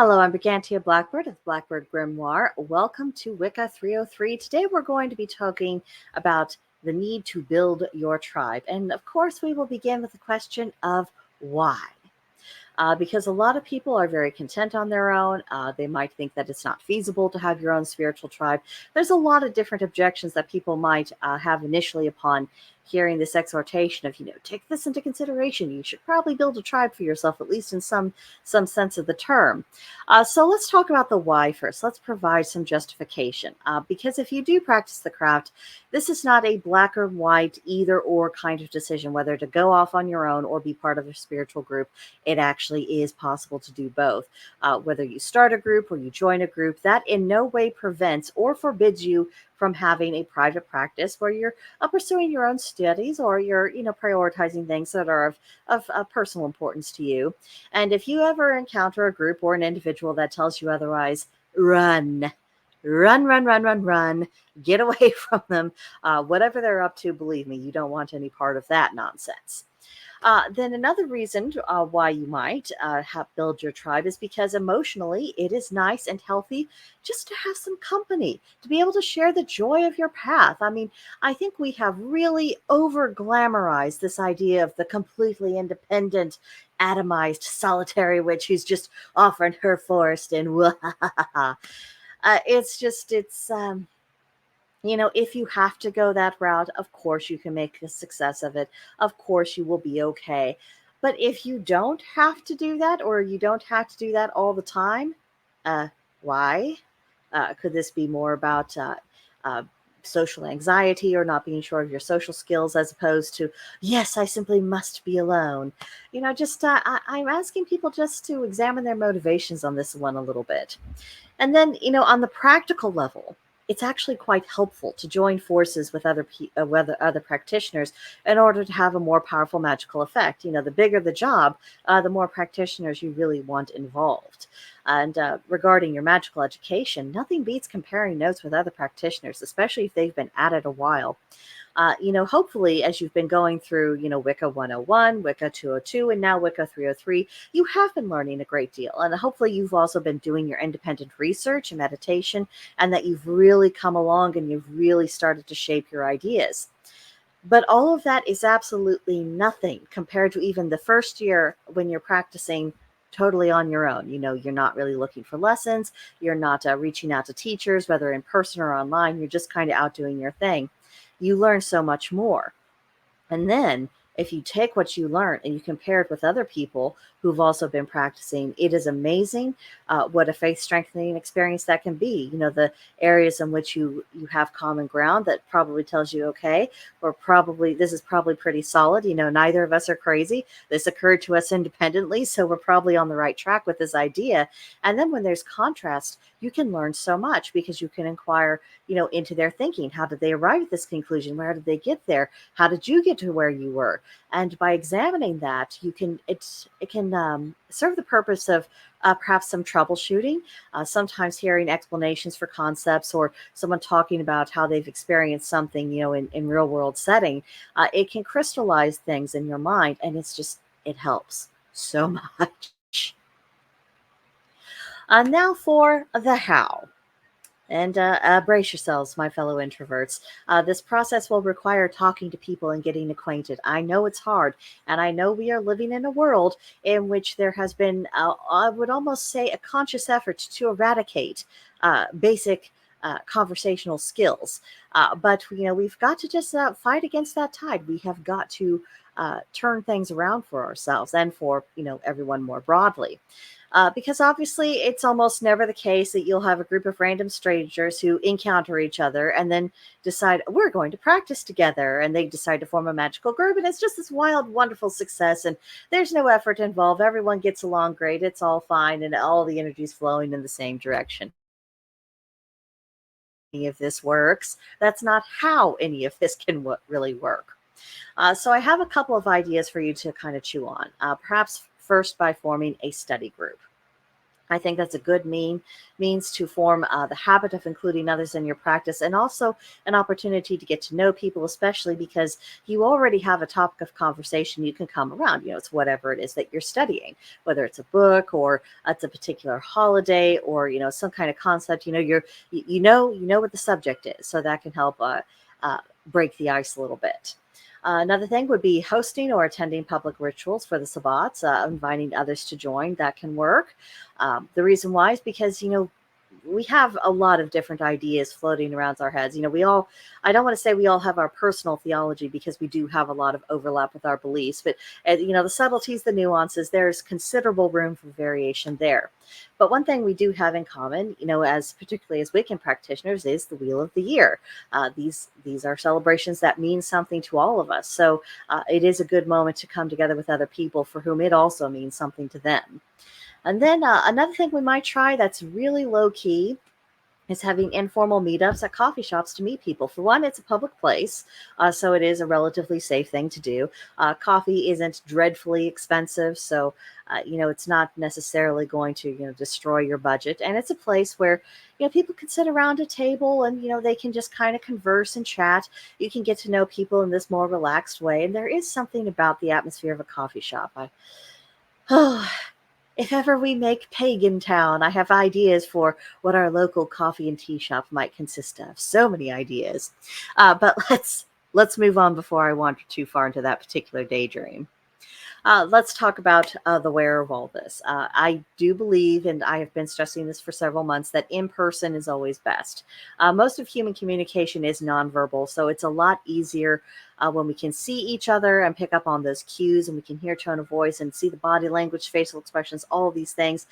Hello, I'm Brigantia Blackbird of Blackbird Grimoire. Welcome to Wicca 303. Today we're going to be talking about the need to build your tribe. And of course, we will begin with the question of why. Because a lot of people are very content on their own. They might think that it's not feasible to have your own spiritual tribe. There's a lot of different objections that people might have initially upon hearing this exhortation of, take this into consideration. You should probably build a tribe for yourself, at least in some sense of the term. So let's talk about the why first. Let's provide some justification. Because if you do practice the craft, this is not a black or white, either or kind of decision, whether to go off on your own or be part of a spiritual group. It actually is possible to do both. Whether you start a group or you join a group, that in no way prevents or forbids you from having a private practice where you're pursuing your own studies or you're, prioritizing things that are of personal importance to you. And if you ever encounter a group or an individual that tells you otherwise, run. Run, run, run, run, run. Get away from them. Whatever they're up to, believe me, you don't want any part of that nonsense. Then another reason why you might build your tribe is because emotionally it is nice and healthy just to have some company, to be able to share the joy of your path. I mean, I think we have really over glamorized this idea of the completely independent, atomized, solitary witch who's just off in her forest and if you have to go that route, of course you can make a success of it. Of course you will be okay. But if you don't have to do that, or you don't have to do that all the time, why? Could this be more about uh, social anxiety or not being sure of your social skills as opposed to, yes, I simply must be alone? I'm asking people just to examine their motivations on this one a little bit. And then, on the practical level, it's actually quite helpful to join forces with other practitioners in order to have a more powerful magical effect. The bigger the job, the more practitioners you really want involved. And regarding your magical education, nothing beats comparing notes with other practitioners, especially if they've been at it a while. Hopefully, as you've been going through, Wicca 101, Wicca 202, and now Wicca 303, you have been learning a great deal. And hopefully, you've also been doing your independent research and meditation, and that you've really come along and you've really started to shape your ideas. But all of that is absolutely nothing compared to even the first year when you're practicing totally on your own. You're not really looking for lessons. You're not reaching out to teachers, whether in person or online. You're just kind of out doing your thing. You learn so much more. And then if you take what you learn and you compare it with other people who've also been practicing, it is amazing what a faith strengthening experience that can be. The areas in which you have common ground that probably tells you, okay, this is probably pretty solid. Neither of us are crazy. This occurred to us independently, so we're probably on the right track with this idea. And then when there's contrast, you can learn so much because you can inquire, into their thinking. How did they arrive at this conclusion? Where did they get there? How did you get to where you were? And by examining that, it can serve the purpose of perhaps some troubleshooting, sometimes hearing explanations for concepts or someone talking about how they've experienced something, in real world setting. It can crystallize things in your mind, and it helps so much. Now for the how. And brace yourselves, my fellow introverts. This process will require talking to people and getting acquainted. I know it's hard, and I know we are living in a world in which there has been, I would almost say, a conscious effort to eradicate basic conversational skills. But we've got to just fight against that tide. We have got to turn things around for ourselves and for everyone more broadly. Because obviously it's almost never the case that you'll have a group of random strangers who encounter each other and then decide we're going to practice together, and they decide to form a magical group, and it's just this wild, wonderful success, and there's no effort involved. Everyone gets along great. It's all fine, and all the energy's flowing in the same direction. Any of this works. That's not how any of this can really work. So I have a couple of ideas for you to kind of chew on. Perhaps first by forming a study group. I think that's a good means to form the habit of including others in your practice, and also an opportunity to get to know people, especially because you already have a topic of conversation you can come around. It's whatever it is that you're studying, whether it's a book or it's a particular holiday, or some kind of concept. You know what the subject is, so that can help uh, break the ice a little bit. Another thing would be hosting or attending public rituals for the Sabbats, inviting others to join. That can work. The reason why is because, we have a lot of different ideas floating around our heads. I don't want to say we all have our personal theology, because we do have a lot of overlap with our beliefs, but, the subtleties, the nuances, there's considerable room for variation there. But one thing we do have in common, as particularly as Wiccan practitioners, is the Wheel of the Year. These are celebrations that mean something to all of us. So it is a good moment to come together with other people for whom it also means something to them. And then another thing we might try that's really low key is having informal meetups at coffee shops to meet people. For one, it's a public place, so it is a relatively safe thing to do. Coffee isn't dreadfully expensive, so it's not necessarily going to destroy your budget. And it's a place where people can sit around a table, and they can just kind of converse and chat. You can get to know people in this more relaxed way, and there is something about the atmosphere of a coffee shop. Oh, if ever we make Pagan Town, I have ideas for what our local coffee and tea shop might consist of. So many ideas. But let's move on before I wander too far into that particular daydream. Let's talk about the where of all this. I do believe, and I have been stressing this for several months, that in person is always best. Most of human communication is nonverbal, so it's a lot easier when we can see each other and pick up on those cues, and we can hear tone of voice and see the body language, facial expressions, all of these things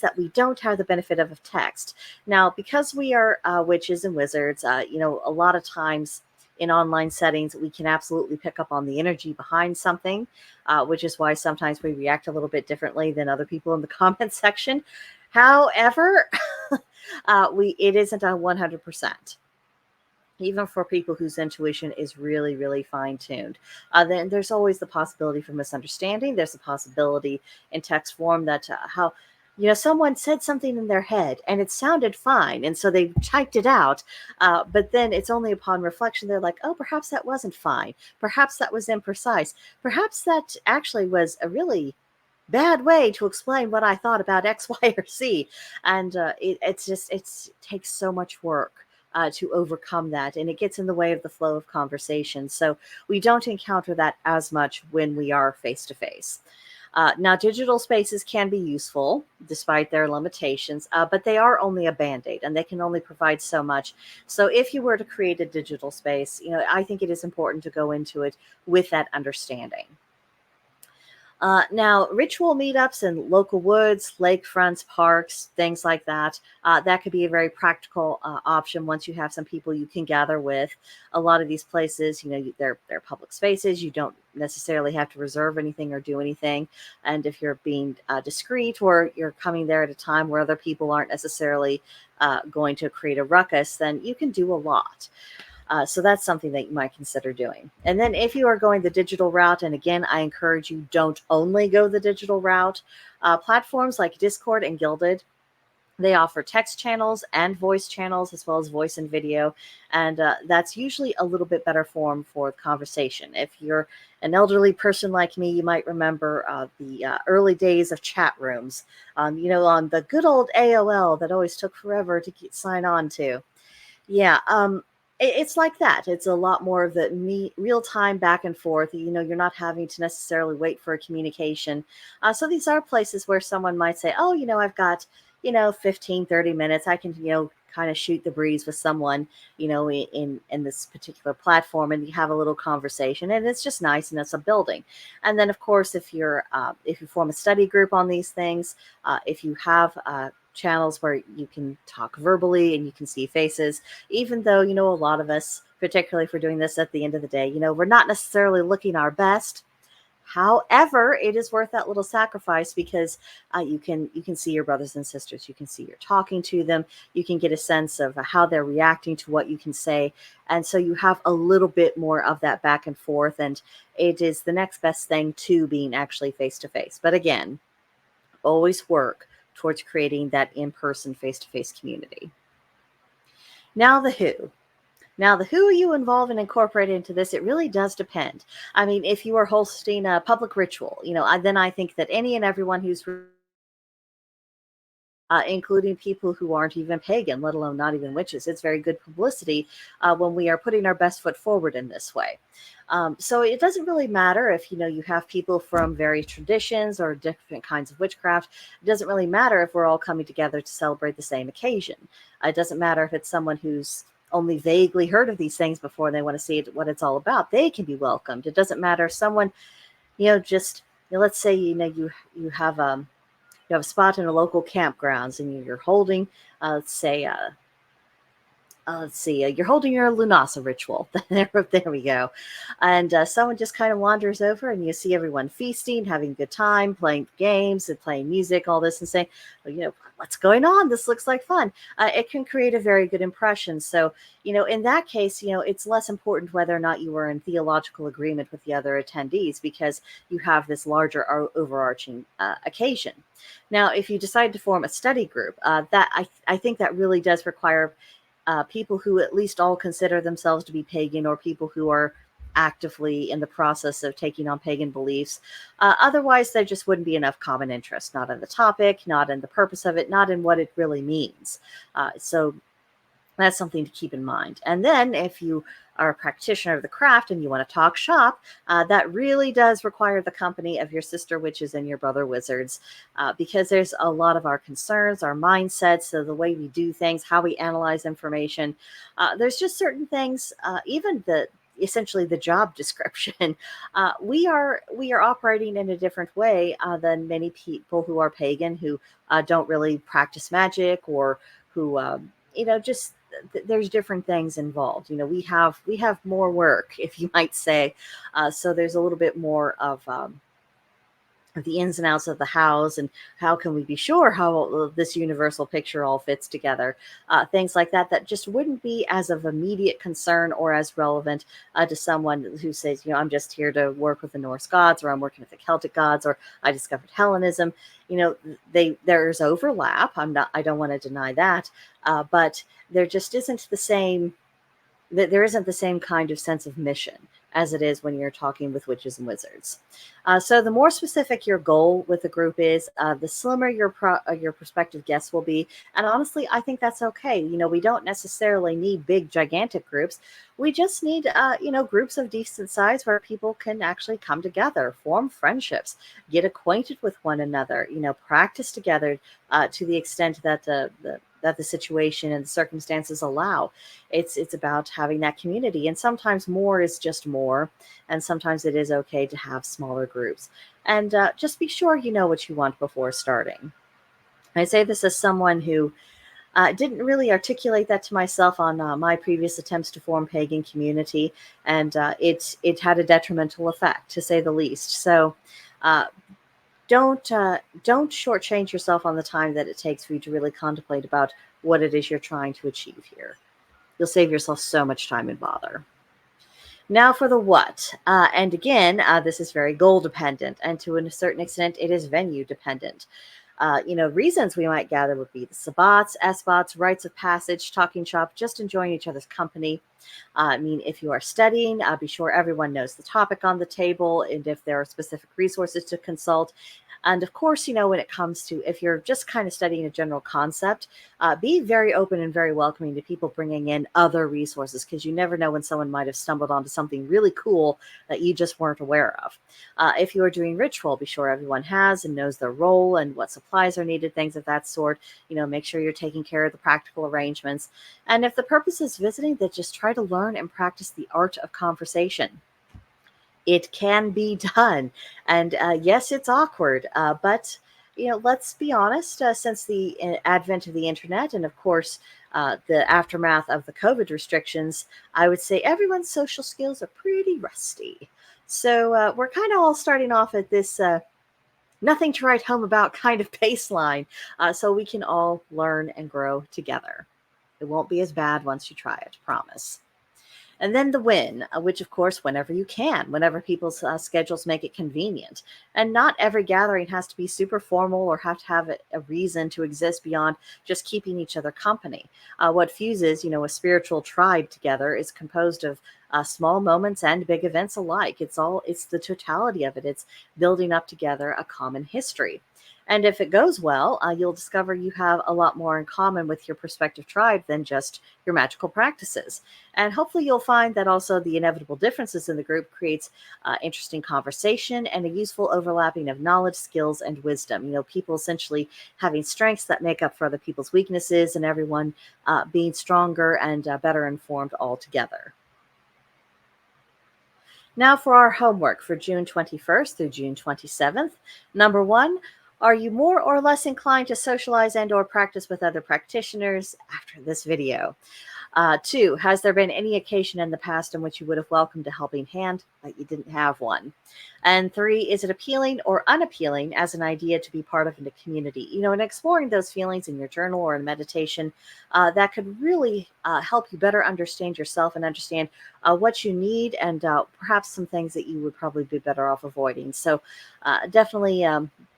that we don't have the benefit of text. Now, because we are witches and wizards, a lot of times in online settings, we can absolutely pick up on the energy behind something, which is why sometimes we react a little bit differently than other people in the comment section. However, it isn't a 100%. Even for people whose intuition is really, really fine-tuned. Then there's always the possibility for misunderstanding. There's a possibility in text form that someone said something in their head and it sounded fine, and so they typed it out, but then it's only upon reflection they're like, oh, perhaps that wasn't fine. Perhaps that was imprecise. Perhaps that actually was a really bad way to explain what I thought about X, Y, or Z. And it takes so much work to overcome that, and it gets in the way of the flow of conversation. So we don't encounter that as much when we are face to face. Now, digital spaces can be useful despite their limitations, but they are only a band-aid, and they can only provide so much. So if you were to create a digital space, I think it is important to go into it with that understanding. Now, ritual meetups in local woods, lakefronts, parks, things like that, that could be a very practical option once you have some people you can gather with. A lot of these places, they're public spaces. You don't necessarily have to reserve anything or do anything. And if you're being discreet, or you're coming there at a time where other people aren't necessarily going to create a ruckus, then you can do a lot. So that's something that you might consider doing. And then if you are going the digital route, and again, I encourage you, don't only go the digital route. Platforms like Discord and Gilded, they offer text channels and voice channels, as well as voice and video. And that's usually a little bit better form for conversation. If you're an elderly person like me, you might remember the early days of chat rooms, on the good old AOL that always took forever to sign on to. Yeah, it's like that. It's a lot more of the real time back and forth. You're not having to necessarily wait for a communication. So these are places where someone might say, oh, I've got, 15, 30 minutes. I can, kind of shoot the breeze with someone, in this particular platform, and you have a little conversation, and it's just nice, and it's a building. And then, of course, if you form a study group on these things, if you have channels where you can talk verbally and you can see faces, even though, a lot of us, particularly if we're doing this at the end of the day, we're not necessarily looking our best. However, it is worth that little sacrifice, because you can see your brothers and sisters. You can see you're talking to them. You can get a sense of how they're reacting to what you can say. And so you have a little bit more of that back and forth. And it is the next best thing to being actually face to face. But again, always work towards creating that in-person, face-to-face community. Now the who. Now, the who you involve and incorporate into this, it really does depend. I mean, if you are hosting a public ritual, then I think that any and everyone who's including people who aren't even pagan, let alone not even witches. It's very good publicity when we are putting our best foot forward in this way. So it doesn't really matter if you have people from various traditions or different kinds of witchcraft. It doesn't really matter if we're all coming together to celebrate the same occasion. It doesn't matter if it's someone who's only vaguely heard of these things before and they want to see what it's all about. They can be welcomed. It doesn't matter if someone, just let's say you have a spot in a local campgrounds and you're holding, let's see, you're holding your Lunasa ritual. there we go. And someone just kind of wanders over and you see everyone feasting, having a good time, playing games and playing music, all this, and saying, well, what's going on? This looks like fun. It can create a very good impression. So, in that case, it's less important whether or not you are in theological agreement with the other attendees because you have this larger overarching occasion. Now, if you decide to form a study group, I think that really does require people who at least all consider themselves to be pagan or people who are actively in the process of taking on pagan beliefs. Otherwise, there just wouldn't be enough common interest, not in the topic, not in the purpose of it, not in what it really means. So that's something to keep in mind. And then if you are a practitioner of the craft and you want to talk shop, that really does require the company of your sister witches and your brother wizards, because there's a lot of our concerns, our mindsets, so the way we do things, how we analyze information. There's just certain things, even essentially the job description. We are operating in a different way than many people who are pagan, who don't really practice magic, or who just there's different things involved. We have more work, if you might say. So there's a little bit more of the ins and outs of the house and how can we be sure how this universal picture all fits together. Things like that just wouldn't be as of immediate concern or as relevant to someone who says, I'm just here to work with the Norse gods, or I'm working with the Celtic gods, or I discovered Hellenism. There's overlap. I don't want to deny that, but there just isn't the same. There isn't the same kind of sense of mission as it is when you're talking with witches and wizards. So the more specific your goal with the group is, the slimmer your prospective guests will be. And honestly, I think that's okay. We don't necessarily need big, gigantic groups. We just need, groups of decent size where people can actually come together, form friendships, get acquainted with one another, practice together to the extent that the situation and the circumstances allow. It's about having that community, and sometimes more is just more, and sometimes it is okay to have smaller groups. And just be sure you know what you want before starting. I say this as someone who didn't really articulate that to myself on my previous attempts to form pagan community, and it had a detrimental effect, to say the least. So don't shortchange yourself on the time that it takes for you to really contemplate about what it is you're trying to achieve here. You'll save yourself so much time and bother. Now for the what. And again, this is very goal dependent, and to a certain extent, it is venue dependent. Reasons we might gather would be the sabbats, esbats, rites of passage, talking shop, just enjoying each other's company. If you are studying, be sure everyone knows the topic on the table, and if there are specific resources to consult. And of course, when it comes to, if you're just kind of studying a general concept, be very open and very welcoming to people bringing in other resources, because you never know when someone might have stumbled onto something really cool that you just weren't aware of. If you are doing ritual, be sure everyone has and knows their role and what supplies are needed, things of that sort. Make sure you're taking care of the practical arrangements. And if the purpose is visiting, then just try to learn and practice the art of conversation. It can be done. And yes, it's awkward, but let's be honest, since the advent of the internet and of course the aftermath of the COVID restrictions, I would say everyone's social skills are pretty rusty. So we're kind of all starting off at this nothing to write home about kind of baseline, so we can all learn and grow together. It won't be as bad once you try it, promise. And then the win, which, of course, whenever you can, whenever people's schedules make it convenient. And not every gathering has to be super formal or have to have a reason to exist beyond just keeping each other company. What fuses, a spiritual tribe together is composed of small moments and big events alike. It's the totality of it. It's building up together a common history. And if it goes well, you'll discover you have a lot more in common with your prospective tribe than just your magical practices. And hopefully you'll find that also the inevitable differences in the group creates interesting conversation and a useful overlapping of knowledge, skills, and wisdom. People essentially having strengths that make up for other people's weaknesses and everyone being stronger and better informed altogether. Now for our homework for June 21st through June 27th. Number one, are you more or less inclined to socialize and or practice with other practitioners after this video? Two, has there been any occasion in the past in which you would have welcomed a helping hand, but you didn't have one? And three, is it appealing or unappealing as an idea to be part of a community? And exploring those feelings in your journal or in meditation, that could really help you better understand yourself and understand what you need and perhaps some things that you would probably be better off avoiding. So definitely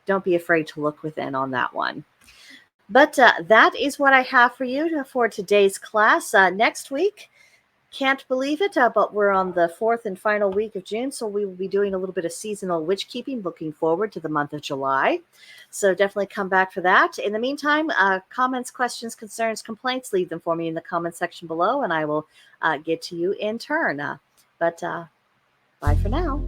don't be afraid to look within on that one. But that is what I have for you for today's class. Next week, can't believe it, but we're on the fourth and final week of June, so we will be doing a little bit of seasonal witch keeping, looking forward to the month of July. So definitely come back for that. In the meantime, comments, questions, concerns, complaints, leave them for me in the comment section below, and I will get to you in turn. But bye for now.